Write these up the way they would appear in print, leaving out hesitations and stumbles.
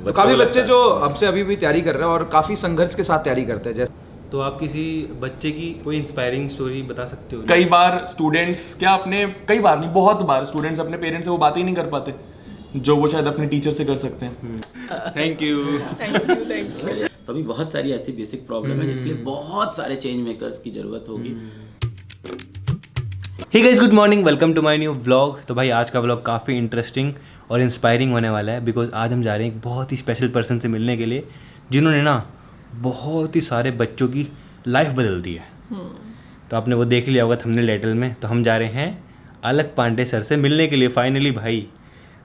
तो काफी बच्चे जो हमसे अभी भी तैयारी कर रहे हैं और काफी संघर्ष के साथ तैयारी करते हैं। जैसे तो आप किसी बच्चे की कोई इंस्पायरिंग स्टोरी बता सकते हो? कई बार स्टूडेंट्स कई बार नहीं, बहुत बार स्टूडेंट्स अपने पेरेंट्स से वो बातें ही नहीं कर पाते जो वो शायद अपने टीचर से कर सकते हैं। Thank you. तो अभी बहुत सारी ऐसी बेसिक प्रॉब्लम है जिसके लिए बहुत सारे चेंज मेकर्स की जरूरत होगी। Hey guys, good morning, welcome to my new vlog. तो भाई आज का व्लॉग काफ़ी इंटरेस्टिंग और इंस्पायरिंग होने वाला है, बिकॉज आज हम जा रहे हैं एक बहुत ही स्पेशल पर्सन से मिलने के लिए जिन्होंने ना बहुत ही सारे बच्चों की लाइफ बदल दी है। तो आपने वो देख लिया होगा थंबनेल टाइटल में। तो हम जा रहे हैं अलक पांडे सर से मिलने के लिए फाइनली। भाई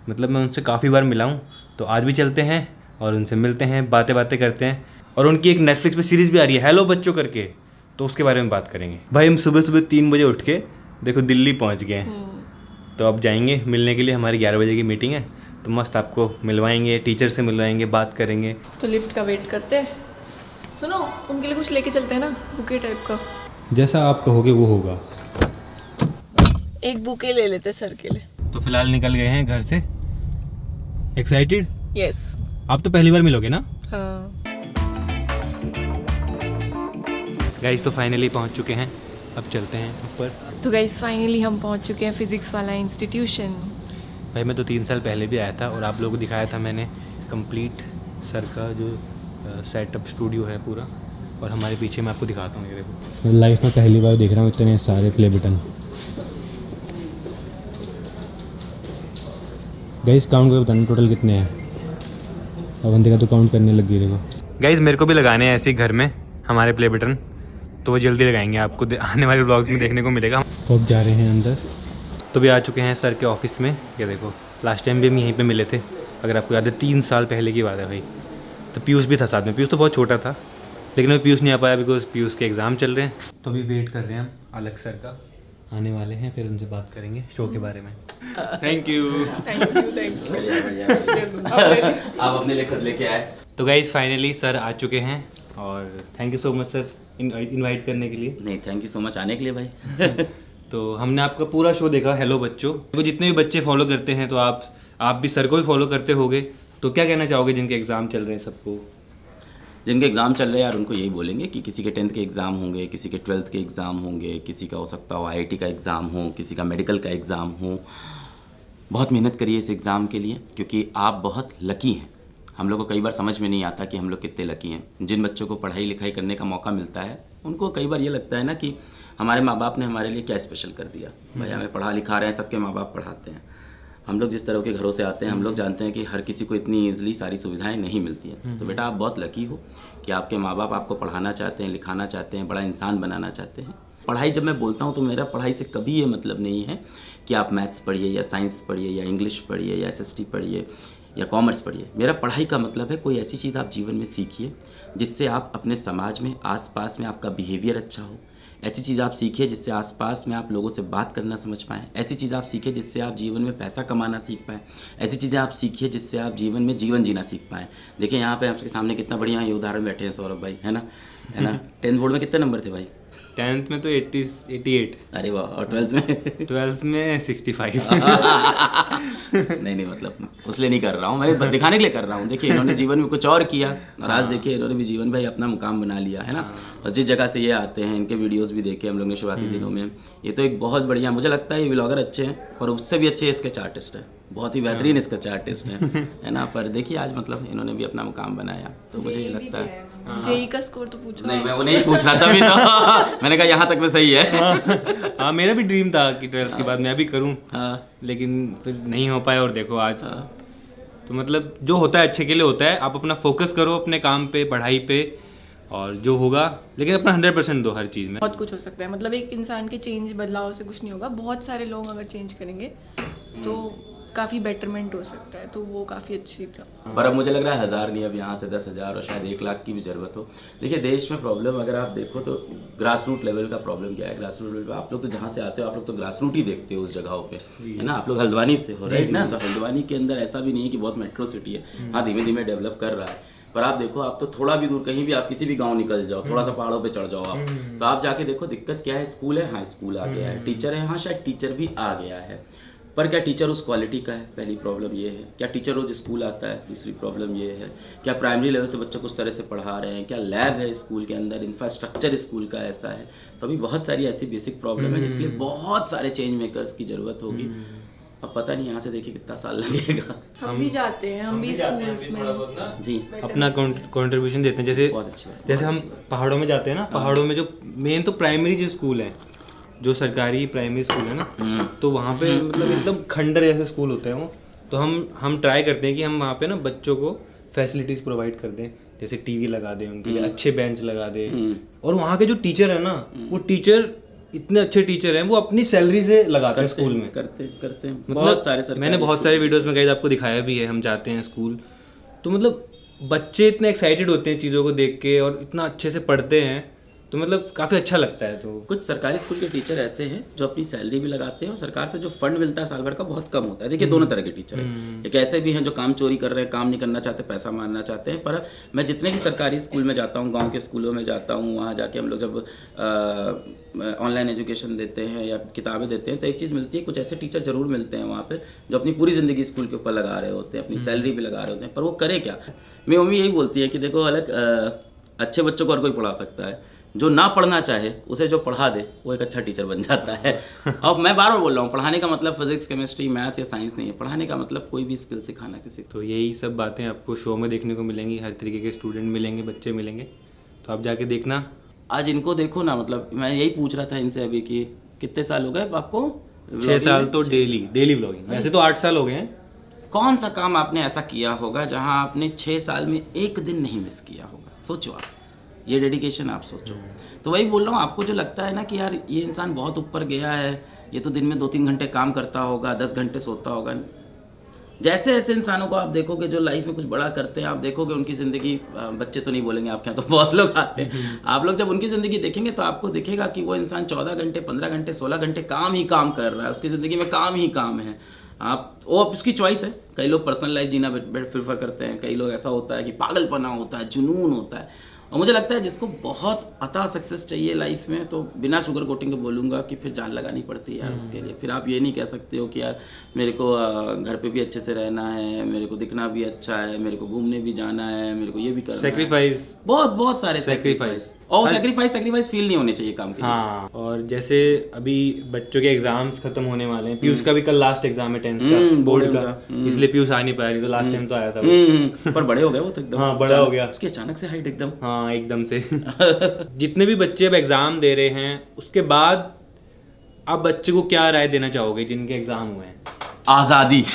मतलब मैं उनसे काफ़ी बार मिला हूँ, तो आज भी चलते हैं और उनसे मिलते हैं, बातें करते हैं। और उनकी एक नेटफ्लिक्स पे सीरीज़ भी आ रही है हेलो बच्चों करके, तो उसके बारे में बात करेंगे। भाई हम सुबह 3 बजे उठ के देखो दिल्ली पहुंच गए हैं। तो अब जाएंगे मिलने के लिए, हमारी 11 बजे की मीटिंग है। तो मस्त आपको मिलवाएंगे, टीचर से मिलवाएंगे, बात करेंगे। तो लिफ्ट का वेट करते हैं। सुनो, उनके लिए कुछ लेके चलते हैं ना, बुके टाइप का। जैसा आप कहोगे वो होगा। एक बुके ले लेते सर के लिए। तो फिलहाल निकल गए हैं घर से। एक्साइटेड? यस। आप तो पहली बार मिलोगे ना? हाँ। गाइस तो फाइनली पहुंच चुके हैं, अब चलते हैं ऊपर। तो गाइस फाइनली हम पहुंच चुके हैं फिजिक्स वाला इंस्टीट्यूशन। भाई मैं तो 3 साल पहले भी आया था और आप लोगों को दिखाया था मैंने कंप्लीट सर का जो सेटअप स्टूडियो है पूरा। और हमारे पीछे मैं आपको दिखाता हूँ, ये देखो। लाइफ में पहली बार देख रहा हूँ इतने सारे प्ले बटन। गाइस काउंट करके बताना टोटल कितने हैं। अवंतिका तो काउंट करने लग गई। देखो गाइस मेरे को भी लगाने हैं ऐसे ही घर में हमारे प्ले बटन, तो वो जल्दी लगाएंगे, आपको आने वाले व्लॉग्स में देखने को मिलेगा। तो अब जा रहे हैं अंदर। तो भी आ चुके हैं सर के ऑफिस में। ये देखो लास्ट टाइम भी हम यहीं पे मिले थे, अगर आपको याद है 3 साल पहले की बात है भाई। तो पीयूष भी था साथ में। पीयूष तो बहुत छोटा था, लेकिन अभी पीयूष नहीं आ पाया बिकॉज पीयूष के एग्ज़ाम चल रहे हैं। तो अभी वेट कर रहे हैं हम, अलग सर का आने वाले हैं, फिर उनसे बात करेंगे शो के बारे में। Thank you. आप अपने लिए खुद लेके आए। तो गाइज फाइनली सर आ चुके हैं और thank you so much sir invite करने के लिए। नहीं, थैंक यू सो मच आने के लिए भाई। तो हमने आपका पूरा शो देखा हेलो बच्चों को। जितने भी बच्चे फॉलो करते हैं तो आप भी सर को भी फॉलो करते होगे, तो क्या कहना चाहोगे जिनके एग्ज़ाम चल रहे हैं सबको? जिनके एग्ज़ाम चल रहे हैं यार, उनको यही बोलेंगे कि किसी के 10th के एग्ज़ाम होंगे, किसी के 12th के एग्ज़ाम होंगे, किसी का हो सकता हो IIT का एग्ज़ाम हो, किसी का मेडिकल का एग्ज़ाम हो। बहुत मेहनत करिए इस एग्ज़ाम के लिए, क्योंकि आप बहुत लकी हैं। हम लोग को कई बार समझ में नहीं आता कि हम लोग कितने लकी हैं। जिन बच्चों को पढ़ाई लिखाई करने का मौका मिलता है, उनको कई बार ये लगता है ना कि हमारे माँ बाप ने हमारे लिए क्या स्पेशल कर दिया। भाई हमें पढ़ा लिखा रहे हैं, सबके माँ बाप पढ़ाते हैं। हम लोग जिस तरह के घरों से आते हैं, हम लोग जानते हैं कि हर किसी को इतनी ईजिली सारी सुविधाएं नहीं मिलती हैं। तो बेटा आप बहुत लकी हो कि आपके माँ बाप आपको पढ़ाना चाहते हैं, लिखाना चाहते हैं, बड़ा इंसान बनाना चाहते हैं। पढ़ाई जब मैं बोलता हूँ तो मेरा पढ़ाई से कभी ये मतलब नहीं है कि आप मैथ्स पढ़िए या साइंस पढ़िए या इंग्लिश पढ़िए या SST पढ़िए या कॉमर्स पढ़िए। मेरा पढ़ाई का मतलब है कोई ऐसी चीज़ आप जीवन में सीखिए जिससे आप अपने समाज में आसपास में आपका बिहेवियर अच्छा हो। ऐसी चीज़ आप सीखिए जिससे आसपास में आप लोगों से बात करना समझ पाएँ। ऐसी चीज़ आप सीखिए जिससे आप जीवन में पैसा कमाना सीख पाएँ। ऐसी चीज़ें आप सीखिए जिससे आप जीवन में जीवन जीना सीख पाएँ। देखिए यहाँ पे आपके सामने कितना बढ़िया ये उदाहरण बैठे हैं सौरभ भाई, है ना? 10th बोर्ड में कितने नंबर थे भाई? 10th में तो 88। अरे वाह। और 12th में? 12th में 65। नहीं मतलब उसलिए नहीं कर रहा हूँ, मैं दिखाने के लिए कर रहा हूँ। देखिए इन्होंने जीवन में कुछ और किया और आज देखिए इन्होंने भी जीवन भाई अपना मुकाम बना लिया, है ना? और जिस जगह से ये आते हैं, इनके वीडियोस भी देखे हम लोग ने शुरुआती दिनों में। ये तो एक बहुत बढ़िया, मुझे लगता है ये व्लॉगर अच्छे हैं और उससे भी अच्छे स्केच आर्टिस्ट है, बहुत ही बेहतरीन स्केच आर्टिस्ट है ना? पर देखिए आज मतलब इन्होंने भी अपना मुकाम बनाया, तो मुझे ये लगता है। जेई का स्कोर तो पूछो। नहीं, मैं वो नहीं पूछ रहा था अभी तो। मैंने कहा यहाँ तक में सही है। हाँ मेरा भी ड्रीम था कि 12th के बाद मैं भी करूँ, लेकिन फिर नहीं हो पाया। और देखो आज तो मतलब जो होता है अच्छे के लिए होता है। आप अपना फोकस करो अपने काम पे, पढ़ाई पे, और जो होगा, लेकिन अपना 100% दो हर चीज़ में। बहुत कुछ हो सकता है, मतलब एक इंसान के चेंज बदलाव से कुछ नहीं होगा। बहुत सारे लोग अगर चेंज करेंगे तो काफ़ी बेटरमेंट हो सकता है, तो वो काफ़ी अच्छी था। पर अब मुझे लग रहा है 1000 नहीं, अब यहाँ से 10,000 और शायद 1 लाख की भी ज़रूरत हो। देखिए देश में प्रॉब्लम अगर आप देखो तो ग्रास रूट लेवल का प्रॉब्लम क्या है। ग्रास रूट लेवल पे आप लोग तो जहाँ से आते हो, आप लोग तो ग्रास रूट ही देखते हो उस जगहों पे, है ना? आप लोग हल्द्वानी से हो, राइट ना? तो हल्द्वानी के अंदर ऐसा भी नहीं है कि बहुत मेट्रो सिटी है। हाँ धीमे धीमे डेवलप कर रहा है, पर आप देखो आप तो थोड़ा भी दूर कहीं भी आप किसी भी गांव निकल जाओ, थोड़ा सा पहाड़ों पे चढ़ जाओ आप, तो आप जाके देखो दिक्कत क्या है। स्कूल है, हाँ स्कूल आ गया है। टीचर है, हाँ शायद टीचर भी आ गया है, पर क्या टीचर उस क्वालिटी का है, पहली प्रॉब्लम ये है। क्या टीचर रोज स्कूल आता है, दूसरी प्रॉब्लम ये है। क्या प्राइमरी लेवल से बच्चों को उस तरह से पढ़ा रहे हैं, क्या लैब है स्कूल के अंदर, इंफ्रास्ट्रक्चर स्कूल का ऐसा है। तो अभी बहुत सारी ऐसी बेसिक प्रॉब्लम है जिसके लिए बहुत सारे चेंज मेकर्स की जरूरत होगी। अब पता नहीं यहाँ से देखिए कितना साल लगेगा। हम भी जाते हैं, हम भी स्कूल्स में जी अपना कंट्रीब्यूशन देते हैं। जैसे बहुत अच्छी बात, जैसे हम पहाड़ों में जाते हैं ना, पहाड़ों में जो मेन तो प्राइमरी जो स्कूल है, जो सरकारी प्राइमरी स्कूल है ना, तो वहाँ पे मतलब एकदम खंडर जैसे स्कूल होते हैं वो। तो हम ट्राई करते हैं कि हम वहाँ पे ना बच्चों को फैसिलिटीज प्रोवाइड कर दें, जैसे टीवी लगा दें उनके लिए, अच्छे बेंच लगा दें। और वहाँ के जो टीचर है ना, वो टीचर इतने अच्छे टीचर हैं, वो अपनी सैलरी से लगाते हैं स्कूल में। करते हैं मतलब बहुत सारे मैंने बहुत सारे वीडियोस में गाइस आपको दिखाया भी है, हम जाते हैं स्कूल तो मतलब बच्चे इतने एक्साइटेड होते हैं चीज़ों को देख के और इतना अच्छे से पढ़ते हैं, तो मतलब काफ़ी अच्छा लगता है। तो कुछ सरकारी स्कूल के टीचर ऐसे हैं जो अपनी सैलरी भी लगाते हैं और सरकार से जो फंड मिलता है साल भर का बहुत कम होता है। देखिए दोनों तरह के टीचर हैं, एक ऐसे भी हैं जो काम चोरी कर रहे हैं, काम नहीं करना चाहते, पैसा मारना चाहते हैं। पर मैं जितने भी सरकारी स्कूल में जाता हूँ, गांव के स्कूलों में जाता हूँ, वहाँ जाके हम लोग जब ऑनलाइन एजुकेशन देते हैं या किताबें देते हैं तो एक चीज़ मिलती है, कुछ ऐसे टीचर जरूर मिलते हैं वहाँ पे जो अपनी पूरी ज़िंदगी स्कूल के ऊपर लगा रहे होते हैं, अपनी सैलरी भी लगा रहे होते हैं। पर वो करे क्या? मेरी मम्मी यही बोलती है कि देखो अलग अच्छे बच्चों को हर कोई पढ़ा सकता है, जो ना पढ़ना चाहे उसे जो पढ़ा दे वो एक अच्छा टीचर बन जाता है। अब मैं बार बार बोल रहा हूँ, पढ़ाने का मतलब फिजिक्स, केमिस्ट्री, मैथ्स या साइंस नहीं है। पढ़ाने का मतलब कोई भी स्किल सिखाना किसी को। तो यही सब बातें आपको शो में देखने को मिलेंगी, हर तरीके के स्टूडेंट मिलेंगे, बच्चे मिलेंगे, तो आप जाके देखना। आज इनको देखो ना, मतलब मैं यही पूछ रहा था इनसे अभी कि कितने साल हो गए आपको? 6 साल तो डेली व्लॉगिंग, वैसे तो 8 साल हो गए हैं। कौन सा काम आपने ऐसा किया होगा जहां आपने 6 साल में एक दिन नहीं मिस किया होगा? सोचो आप, ये डेडिकेशन आप सोचो। तो वही बोल रहा हूँ, आपको जो लगता है ना कि यार ये इंसान बहुत ऊपर गया है, ये तो दिन में 2-3 घंटे काम करता होगा, 10 घंटे सोता होगा, जैसे ऐसे इंसानों को आप देखोगे जो लाइफ में कुछ बड़ा करते हैं, आप देखोगे उनकी ज़िंदगी, बच्चे तो नहीं बोलेंगे आपके यहाँ तो बहुत लोग आते हैं, आप लोग जब उनकी ज़िंदगी देखेंगे तो आपको दिखेगा कि वो इंसान 14 घंटे, 15 घंटे, 16 घंटे काम ही काम कर रहा है, उसकी ज़िंदगी में काम ही काम है। वो उसकी चॉइस है। कई लोग पर्सनल लाइफ जीना प्रेफर करते हैं, कई लोग ऐसा होता है कि पागलपना होता है, जुनून होता है। और मुझे लगता है जिसको बहुत अता सक्सेस चाहिए लाइफ में, तो बिना शुगर कोटिंग के बोलूँगा कि फिर जान लगानी पड़ती है यार उसके लिए। फिर आप ये नहीं कह सकते हो कि यार मेरे को घर पे भी अच्छे से रहना है, मेरे को दिखना भी अच्छा है, मेरे को घूमने भी जाना है, मेरे को ये भी करना सेक्रीफाइस है। बहुत सारे सेक्रीफाइस, और सेक्रीफाइस फील नहीं होने चाहिए काम के लिए। हाँ, और जैसे अभी बच्चों के एग्जाम्स खत्म होने वाले हैं, पीयूष का भी कल लास्ट एग्जाम है 10th का, बोर्ड का, इसलिए पीयूष आ नहीं पाया, नहीं तो लास्ट टाइम तो आया था। पर बड़े हो गए वो तो एकदम। हाँ, बड़ा हो गया, उसकी अचानक से हाइट एकदम। हाँ, एकदम से। जितने भी बच्चे अब एग्जाम दे रहे हैं, उसके बाद आप बच्चे को क्या राय देना चाहोगे जिनके एग्जाम हुए हैं? आजादी।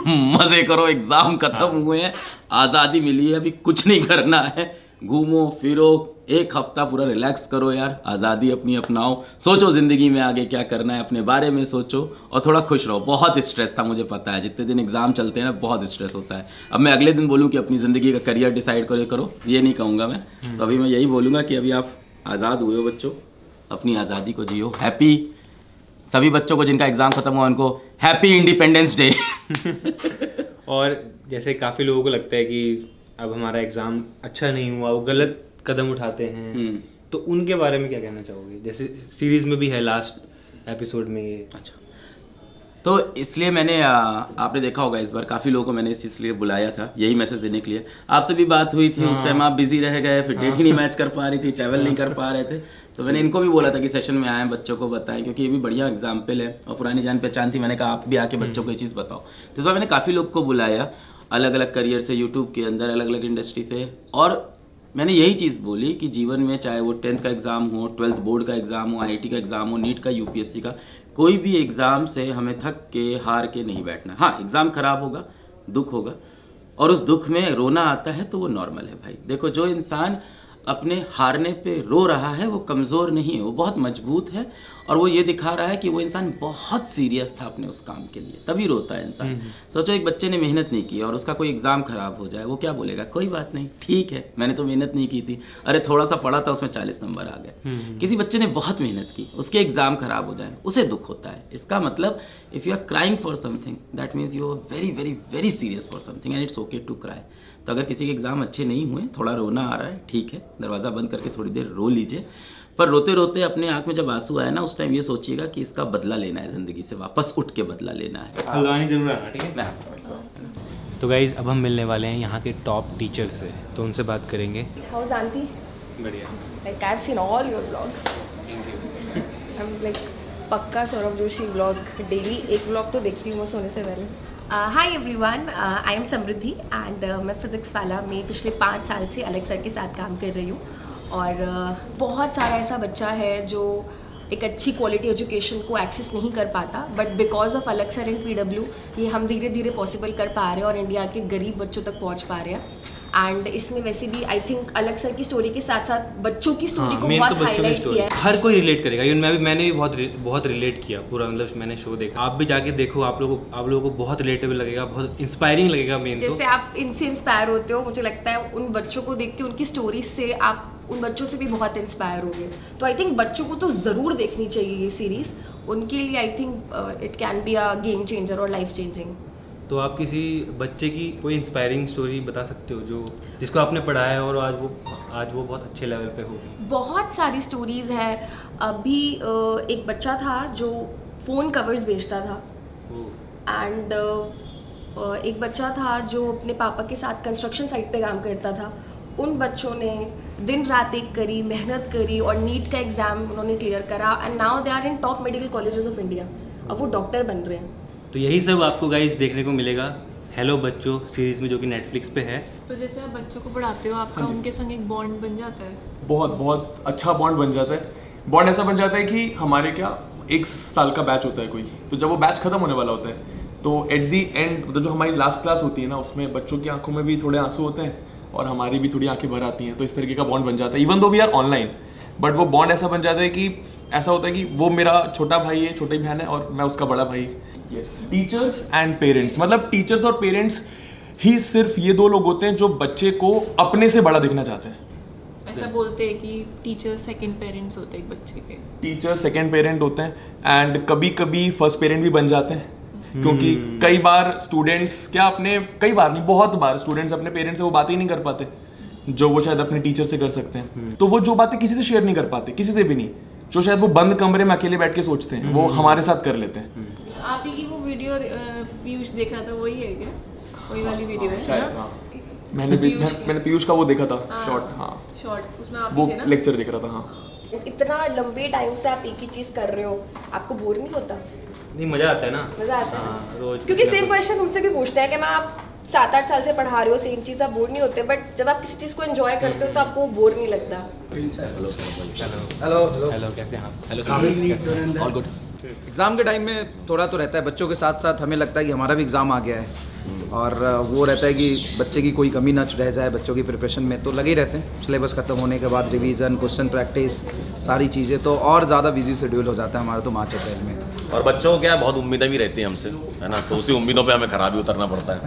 मजे करो, एग्जाम खत्म हुए हैं, आजादी मिली है, अभी कुछ नहीं करना है, घूमो फिरो, एक हफ्ता पूरा रिलैक्स करो यार, आज़ादी अपनी अपनाओ, सोचो ज़िंदगी में आगे क्या करना है, अपने बारे में सोचो और थोड़ा खुश रहो। बहुत स्ट्रेस था, मुझे पता है, जितने दिन एग्जाम चलते हैं ना बहुत स्ट्रेस होता है। अब मैं अगले दिन बोलूँ कि अपनी ज़िंदगी का करियर डिसाइड करो, ये नहीं कहूँगा मैं। तो अभी मैं यही बोलूँगा कि अभी आप आज़ाद हुए हो बच्चों, अपनी आज़ादी को जियो। हैप्पी सभी बच्चों को जिनका एग्ज़ाम खत्म हुआ उनको हैप्पी इंडिपेंडेंस डे। और जैसे काफ़ी लोगों को लगता है कि अब हमारा एग्ज़ाम अच्छा नहीं हुआ, वो गलत कदम उठाते हैं, तो उनके बारे में क्या कहना चाहोगे? जैसे सीरीज में भी है लास्ट एपिसोड में ये। अच्छा, तो इसलिए मैंने आपने देखा होगा इस बार काफ़ी लोगों को मैंने इस चीज़ के लिए बुलाया था, यही मैसेज देने के लिए। आपसे भी बात हुई थी, उस टाइम आप बिजी रह गए, फिर डेट ही नहीं मैच कर पा रही थी, ट्रैवल नहीं कर पा रहे थे, तो मैंने इनको भी बोला था कि सेशन में आएँ, बच्चों को बताएं, क्योंकि ये भी बढ़िया एग्जाम्पल है और पुरानी जान पहचान थी। मैंने कहा आप भी आके बच्चों को ये चीज़ बताओ, तो इस बार मैंने काफ़ी लोग को बुलाया, अलग अलग करियर से, यूट्यूब के अंदर अलग अलग इंडस्ट्री से, और मैंने यही चीज़ बोली कि जीवन में चाहे वो 10th का एग्ज़ाम हो, 12th बोर्ड का एग्ज़ाम हो, IIT का एग्ज़ाम हो, नीट का, UPSC का, कोई भी एग्ज़ाम से हमें थक के हार के नहीं बैठना। हाँ, एग्ज़ाम खराब होगा, दुख होगा, और उस दुख में रोना आता है तो वो नॉर्मल है भाई। देखो, जो इंसान अपने हारने पे रो रहा है वो कमज़ोर नहीं है, वो बहुत मजबूत है, और वो ये दिखा रहा है कि वो इंसान बहुत सीरियस था अपने उस काम के लिए, तभी रोता है इंसान। सोचो एक बच्चे ने मेहनत नहीं की और उसका कोई एग्ज़ाम खराब हो जाए, वो क्या बोलेगा? कोई बात नहीं, ठीक है, मैंने तो मेहनत नहीं की थी, अरे थोड़ा सा पढ़ा था उसमें 40 नंबर आ गए। किसी बच्चे ने बहुत मेहनत की, उसके एग्ज़ाम खराब हो जाए, उसे दुख होता है। इसका मतलब if you are crying for something that means you are very very very serious for something and it's okay to cry. तो अगर किसी के एग्ज़ाम अच्छे नहीं हुए, थोड़ा रोना आ रहा है, ठीक है, दरवाज़ा बंद करके थोड़ी देर रो लीजिए, पर रोते रोते अपने आँख में जब आंसू आए ना, उस टाइम ये सोचिएगा कि इसका बदला लेना है, ज़िंदगी से वापस उठ के बदला लेना है। हल्द्वानी जरूर आना, ठीक है। तो गाइज अब हम मिलने वाले हैं यहाँ के टॉप टीचर से, तो उनसे बात करेंगे। How's auntie? बढ़िया, Like I've seen all your vlogs. Thank you. I'm like पक्का सौरभ जोशी व्लॉग डेली एक व्लॉग तो देखती हूँ मैं सोने से पहले। Hi everyone, I am Samriddhi and मैं फिज़िक्स वाला में पिछले 5 साल से अलग सर के साथ काम कर रही हूँ। और बहुत सारा ऐसा बच्चा है जो एक अच्छी क्वालिटी एजुकेशन को एक्सेस नहीं कर पाता, बट बिकॉज ऑफ अलग सर एंड PW ये हम धीरे धीरे पॉसिबल कर पा रहे हैं और इंडिया के गरीब बच्चों तक पहुँच पा रहे हैं। एंड इसमें वैसे भी आई थिंक अलग सर की स्टोरी के साथ साथ बच्चों की स्टोरी को बहुत हाईलाइट किया है। हर कोई रिलेट करेगा, इवन मैंने भी बहुत रिलेट किया पूरा, मतलब मैंने शो देखा। आप भी जाके देखो, आप लोगों को बहुत रिलेटेबल लगेगा, बहुत इंस्पायरिंग लगेगा। मेन जैसे आप इनसे इंस्पायर होते हो, मुझे लगता है उन बच्चों को देख के उनकी स्टोरीज से आप उन बच्चों से भी बहुत इंस्पायर हो गए। तो आई थिंक बच्चों को तो ज़रूर देखनी चाहिए ये सीरीज़, उनके लिए I think it can be a game changer और लाइफ चेंजिंग। तो आप किसी बच्चे की कोई इंस्पायरिंग स्टोरी बता सकते हो जो जिसको आपने पढ़ाया है और आज वो बहुत अच्छे लेवल पे हो? बहुत सारी स्टोरीज़ है। अभी एक बच्चा था जो फ़ोन कवर्स बेचता था, एंड एक बच्चा था जो अपने पापा के साथ कंस्ट्रक्शन साइट पे काम करता था। उन बच्चों ने दिन रात एक करी, मेहनत करी और नीट का एग्ज़ाम उन्होंने क्लियर करा, and now they are in top medical colleges of India. अब वो डॉक्टर बन रहे हैं। तो यही सब आपको गाइस देखने को मिलेगा हेलो बच्चों सीरीज में, जो कि नेटफ्लिक्स पे है। तो जैसे आप बच्चों को पढ़ाते हो, आपका उनके संग एक बॉन्ड बन जाता है? बहुत बहुत अच्छा बॉन्ड बन जाता है। बॉन्ड ऐसा बन जाता है कि हमारे क्या 1 साल का बैच होता है कोई, तो जब वो बैच खत्म होने वाला होता है तो एट दी एंड मतलब जो हमारी लास्ट क्लास होती है ना, उसमें बच्चों की आंखों में भी थोड़े आंसू होते हैं और हमारी भी थोड़ी आंखें भर आती हैं। तो इस तरीके का बॉन्ड बन जाता है, even though we are online, but वो बॉन्ड ऐसा बन जाता है कि ऐसा होता है कि वो मेरा छोटा भाई है, छोटी बहन है और मैं उसका बड़ा भाई। यस, टीचर्स एंड पेरेंट्स, मतलब टीचर्स और पेरेंट्स ही सिर्फ ये 2 लोग होते हैं जो बच्चे को अपने से बड़ा दिखना चाहते हैं। ऐसा बोलते हैं कि टीचर सेकंड पेरेंट्स होते हैं एक बच्चे के। टीचर सेकंड पेरेंट होते हैं एंड कभी कभी फर्स्ट पेरेंट भी बन जाते हैं, क्योंकि कई बार स्टूडेंट्स कई बार नहीं, बहुत बार स्टूडेंट्स अपने पेरेंट्स से वो बातें ही नहीं कर पाते जो वो शायद अपने टीचर से कर सकते हैं। तो वो जो बातें किसी से शेयर नहीं कर पाते, किसी से भी नहीं, जो शायद वो बंद कमरे में अकेले बैठ के सोचते हैं, वो हमारे साथ कर लेते हैं। आप ही की वो वीडियो पीयूष देख रहा था, वही है क्या? वही वाली वीडियो है शायद, ना? हाँ। मैंने पीयूष का वो देखा था शॉर्ट, हाँ शॉर्ट, उसमें आप वो ही थे ना? लेक्चर देख रहा था। हाँ, इतना लंबे टाइम से आप एक ही चीज़ कर रहे हो, आपको बोर नहीं होता? नहीं, मजा आता है ना, मजा आता हाँ, है रोज क्योंकि कुछ ना सेम कुछ। क्वेश्चन उनसे भी पूछते हैं कि मैं आप 7-8 साल से पढ़ा रहे हो सेम चीज़, आप बोर नहीं होते? बट जब आप किसी चीज़ को एंजॉय करते हो तो आपको बोर नहीं लगता। हेलो, कैसे हैं आप? Hello, all good. एग्ज़ाम के टाइम में थोड़ा तो रहता है, बच्चों के साथ साथ हमें लगता है कि हमारा भी एग्ज़ाम आ गया है और वो रहता है कि बच्चे की कोई कमी ना रह जाए बच्चों की प्रिपरेशन में, तो लगे ही रहते हैं। सिलेबस खत्म होने के बाद रिवीजन, क्वेश्चन प्रैक्टिस, सारी चीज़ें, तो और ज़्यादा बिजी शेड्यूल हो जाता है हमारा तो मार्च अप्रैल में। और बच्चों को क्या है, बहुत उम्मीदें भी रहती हैं हमसे, है ना, तो उसी उम्मीदों पे हमें खराब भी उतरना पड़ता है।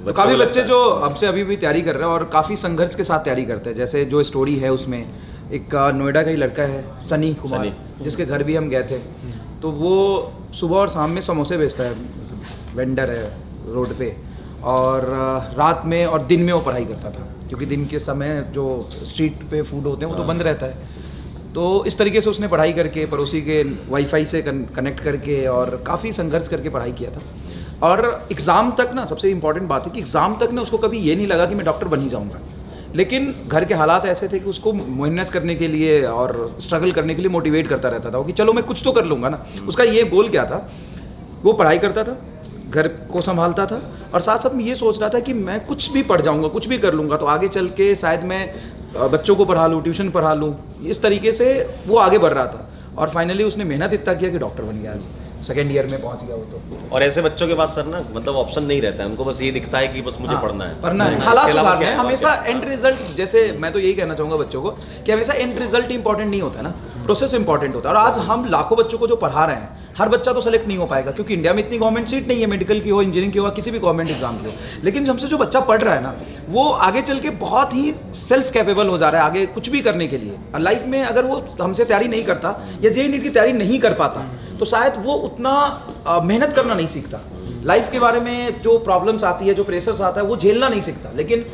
तो काफ़ी बच्चे जो हमसे अभी भी तैयारी कर रहे हैं और काफ़ी संघर्ष के साथ तैयारी करते हैं। जैसे जो स्टोरी है उसमें एक नोएडा का ही लड़का है सनी कुमार, जिसके घर भी हम गए थे, तो वो सुबह और शाम में समोसे बेचता है, वेंडर है रोड पे, और रात में और दिन में वो पढ़ाई करता था, क्योंकि दिन के समय जो स्ट्रीट पे फूड होते हैं वो तो बंद रहता है। तो इस तरीके से उसने पढ़ाई करके पड़ोसी के वाईफाई से कनेक्ट करके और काफ़ी संघर्ष करके पढ़ाई किया था। और एग्ज़ाम तक ना, सबसे इम्पॉर्टेंट बात है कि एग्ज़ाम तक ना उसको कभी ये नहीं लगा कि मैं डॉक्टर बन ही जाऊँगा, लेकिन घर के हालात ऐसे थे कि उसको मेहनत करने के लिए और स्ट्रगल करने के लिए मोटिवेट करता रहता था कि चलो मैं कुछ तो कर लूँगा ना। उसका ये गोल क्या था, वो पढ़ाई करता था, घर को संभालता था और साथ साथ में ये सोच रहा था कि मैं कुछ भी पढ़ जाऊंगा, कुछ भी कर लूँगा तो आगे चल के शायद मैं बच्चों को पढ़ा लूँ, ट्यूशन पढ़ा लूँ। इस तरीके से वो आगे बढ़ रहा था और फाइनली उसने मेहनत इतना किया कि डॉक्टर बन गया, आज 2nd ईयर में पहुंच गया वो तो। और ऐसे बच्चों के पास सर ना, मतलब ऑप्शन नहीं रहता है, उनको बस ये दिखता है कि बस मुझे पढ़ना है, हालात इसके अलावा सुधारने क्या हैं, है? हमेशा एंड रिजल्ट। जैसे मैं तो यही कहना चाहूँगा बच्चों को कि हमेशा एंड रिजल्ट इंपॉर्टेंट नहीं होता है ना, प्रोसेस इंपॉर्टेंट होता है। और आज हम लाखों बच्चों को जो पढ़ा रहे हैं, हर बच्चा तो सेलेक्ट नहीं हो पाएगा, क्योंकि इंडिया में इतनी गवर्नमेंट सीट नहीं है, मेडिकल की हो, इंजीनियरिंग की हो, किसी भी गवर्नमेंट एग्जाम की हो। लेकिन हमसे जो बच्चा पढ़ रहा है ना, वो आगे चल के बहुत ही सेल्फ कैपेबल हो जा रहा है आगे कुछ भी करने के लिए। और लाइफ में अगर वो हमसे तैयारी नहीं करता या जेईई नीट की तैयारी नहीं कर पाता तो शायद वो उतना मेहनत करना नहीं सीखता। लाइफ के बारे में जो प्रॉब्लम्स आती है, जो प्रेशर्स आता है, वो झेलना नहीं सीखता। लेकिन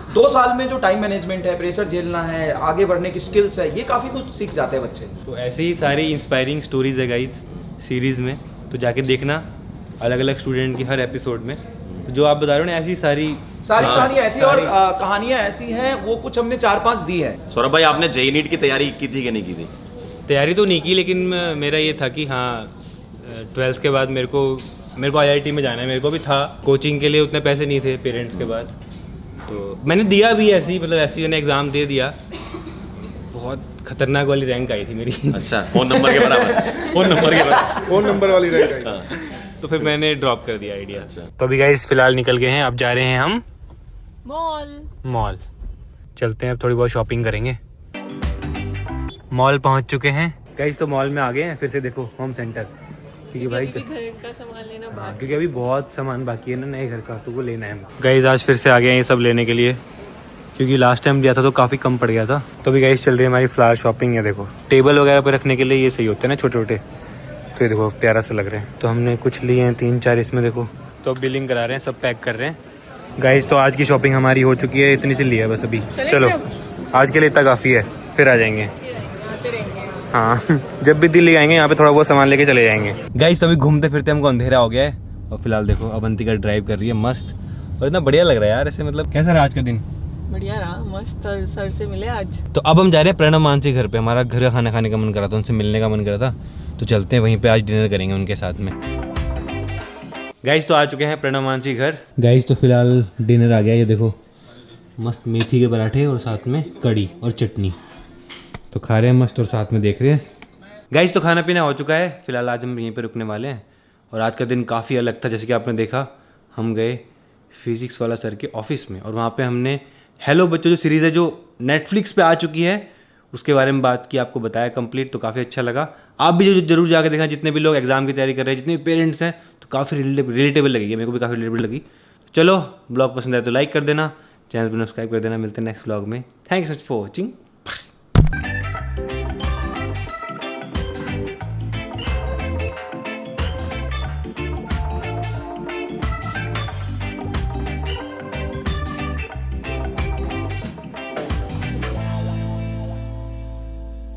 2 साल में जो टाइम मैनेजमेंट है, प्रेशर झेलना है, आगे बढ़ने की स्किल्स है, ये काफ़ी कुछ सीख जाते हैं बच्चे। तो ऐसे ही सारी इंस्पायरिंग स्टोरीज है गाइस सीरीज़ में, तो जाके देखना अलग अलग स्टूडेंट की हर एपिसोड में। तो जो आप बता रहे हो ना ऐसी सारी कहानियाँ ऐसी और कहानियाँ ऐसी हैं, वो कुछ हमने 4-5 दी है। सौरभ भाई आपने जेईई नीट की तैयारी की थी कि नहीं की थी? तैयारी तो नहीं की, लेकिन मेरा ये था कि हाँ 12th के बाद मेरे को IIT में जाना है। मेरे को भी था, कोचिंग के लिए उतने पैसे नहीं थे पेरेंट्स के पास, तो मैंने दिया भी ऐसे ही, मतलब ऐसे ही मैंने एग्ज़ाम दे दिया। बहुत खतरनाक वाली रैंक आई थी मेरी। अच्छा, फोन नंबर के बराबर। फोन नंबर वाली रैंक आई। हाँ। तो फिर मैंने ड्रॉप कर दिया आइडिया। तो अभी गाइस फिलहाल निकल गए हैं, अब जा रहे हैं हम मॉल। चलते हैं, अब थोड़ी बहुत शॉपिंग करेंगे। मॉल पहुंच चुके हैं गाइस, तो मॉल में आ गए हैं फिर से। देखो होम सेंटर, क्योंकि भाई घर का सामान लेना बाकी, क्योंकि अभी बहुत सामान बाकी है ना नए घर का, तो वो लेना है गाइस। आज फिर से आ गए हैं ये सब लेने के लिए, क्योंकि लास्ट टाइम लिया था तो काफ़ी कम पड़ गया था। तो अभी गाइस चल रही है हमारी फ्लावर शॉपिंग है। देखो टेबल वगैरह पे रखने के लिए ये सही होते हैं ना छोटे छोटे, तो ये देखो प्यारा सा लग रहे हैं। तो हमने कुछ लिए हैं 3-4 इसमें, देखो। तो बिलिंग करा रहे हैं, सब पैक कर रहे हैं गाइस। तो आज की शॉपिंग हमारी हो चुकी है, इतनी सी ली है बस अभी। चलो आज के लिए इतना काफ़ी है, फिर आ जाएंगे। हाँ जब भी दिल्ली आएंगे यहाँ पे थोड़ा बहुत सामान लेके चले जाएंगे गाइस। तो अभी घूमते फिरते हमको अंधेरा हो गया है, और फिलहाल देखो अवंतिका ड्राइव कर रही है मस्त, और इतना बढ़िया लग रहा है यार ऐसे। मतलब कैसा रहा आज का दिन? बढ़िया रहा, मस्त। सर से मिले आज। तो अब हम जा रहे हैं प्रणव मानसी घर पे। हमारा घर का खाना खाने का मन करा था, उनसे मिलने का मन करा था, तो चलते हैं वहीं पे, आज डिनर करेंगे उनके साथ में। गाइस तो आ चुके हैं प्रणव मानसी घर गाइस। तो फिलहाल डिनर आ गया, ये देखो मस्त मेथी के पराठे और साथ में कड़ी और चटनी, तो खा रहे हैं मस्त और साथ में देख रहे हैं गाइस। तो खाना पीना हो चुका है, फिलहाल आज हम यहीं पे रुकने वाले हैं। और आज का दिन काफ़ी अलग था, जैसे कि आपने देखा हम गए फिजिक्स वाला सर के ऑफिस में, और वहाँ पे हमने हेलो बच्चों जो सीरीज़ है जो नेटफ्लिक्स पे आ चुकी है उसके बारे में बात की, आपको बताया कंप्लीट। तो काफ़ी अच्छा लगा, आप भी जो जरूर जाकर देखना, जितने भी लोग एग्जाम की तैयारी कर रहे हैं, जितने भी पेरेंट्स हैं, तो काफ़ी रिलेटेबल लगेगी, मेरे को भी काफ़ी रिलेटेबल लगी। चलो ब्लॉग पसंद आए तो लाइक कर देना, चैनल पर सब्सक्राइब कर देना। मिलते हैं नेक्स्ट ब्लॉग में। Thanks for watching.